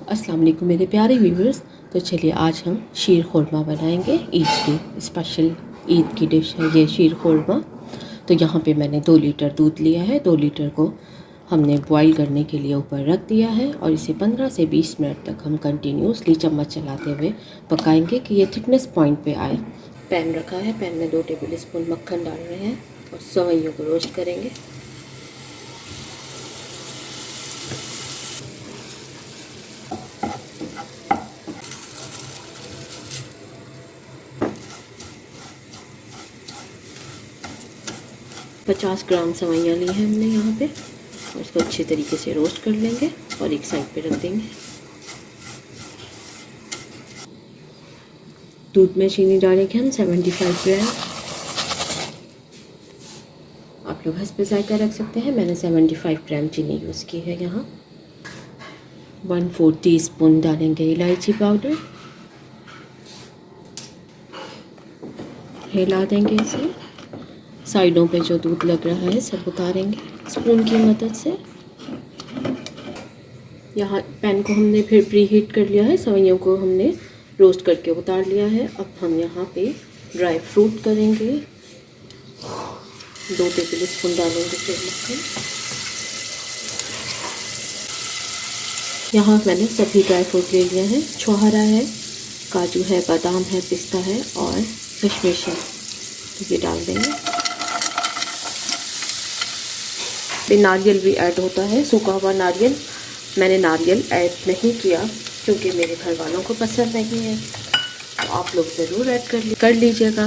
अस्सलाम वालेकुम मेरे प्यारे व्यूवर्स। तो चलिए आज हम शीर खुरमा बनाएंगे। ईद की स्पेशल ईद की डिश है ये शीर खुरमा। तो यहाँ पे मैंने 2 लीटर दूध लिया है। 2 लीटर को हमने बॉईल करने के लिए ऊपर रख दिया है और इसे 15 से 20 मिनट तक हम कंटिन्यूसली चम्मच चलाते हुए पकाएंगे कि ये थिकनेस पॉइंट पे आए। पैन रखा है, पैन में 2 टेबल स्पून मक्खन डाल रहे हैं और सेवइयों को रोस्ट करेंगे। पचास ग्राम सेवइयाँ ली हैं हमने यहाँ पे और इसको अच्छे तरीके से रोस्ट कर लेंगे और एक साइड पे रख देंगे। दूध में चीनी डालेंगे हम 75 ग्राम। आप लोग हंस पे जायका रख सकते हैं, मैंने 75 ग्राम चीनी यूज़ की है यहाँ। 1/4 टीस्पून डालेंगे इलायची पाउडर। हिला देंगे इसे। साइडों पे जो दूध लग रहा है सब उतारेंगे स्पून की मदद से। यहाँ पैन को हमने फिर प्री हीट कर लिया है, सेवइयों को हमने रोस्ट करके उतार लिया है। अब हम यहाँ पे ड्राई फ्रूट करेंगे। 2 टेबल स्पून डालेंगे फिर मक्खन। यहाँ मैंने सभी ड्राई फ्रूट ले लिया है। छोहारा है, काजू है, बादाम है, पिस्ता है और किशमिश है, तो ये डाल देंगे। नारियल भी ऐड होता है, सूखा हुआ नारियल। मैंने नारियल ऐड नहीं किया क्योंकि मेरे घर वालों को पसंद नहीं है, तो आप लोग ज़रूर ऐड कर लीजिएगा।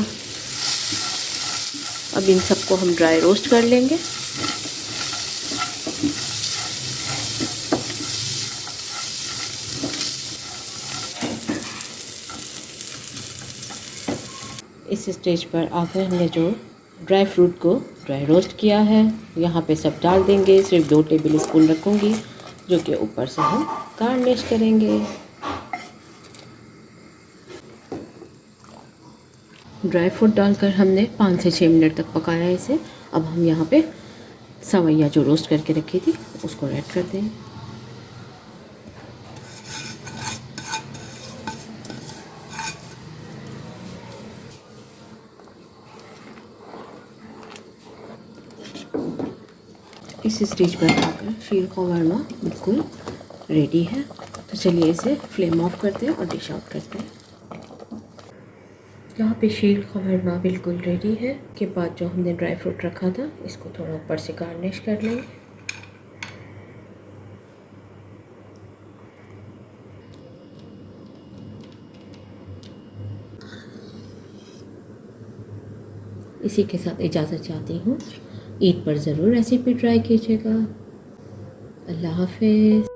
अब इन सबको हम ड्राई रोस्ट कर लेंगे। इस स्टेज पर आकर हमने जो ड्राई फ्रूट को ड्राई रोस्ट किया है यहाँ पे सब डाल देंगे। सिर्फ 2 टेबल स्पून रखूँगी जो कि ऊपर से हम गार्निश करेंगे। ड्राई फ्रूट डालकर हमने 5 से 6 मिनट तक पकाया है इसे। अब हम यहाँ पे सेवइयाँ जो रोस्ट करके रखी थी उसको ऐड कर देंगे। इस स्टेज पर आकर शीर खुरमा बिल्कुल रेडी है। तो चलिए इसे फ्लेम ऑफ करते हैं और डिश आउट करते हैं। यहाँ पे शीर खुरमा बिल्कुल रेडी है। के बाद जो हमने ड्राई फ्रूट रखा था इसको थोड़ा ऊपर से गार्निश कर लेंगे। इसी के साथ इजाज़त चाहती हूँ। ईद पर ज़रूर रेसिपी ट्राई कीजिएगा। अल्लाह हाफ़िज़।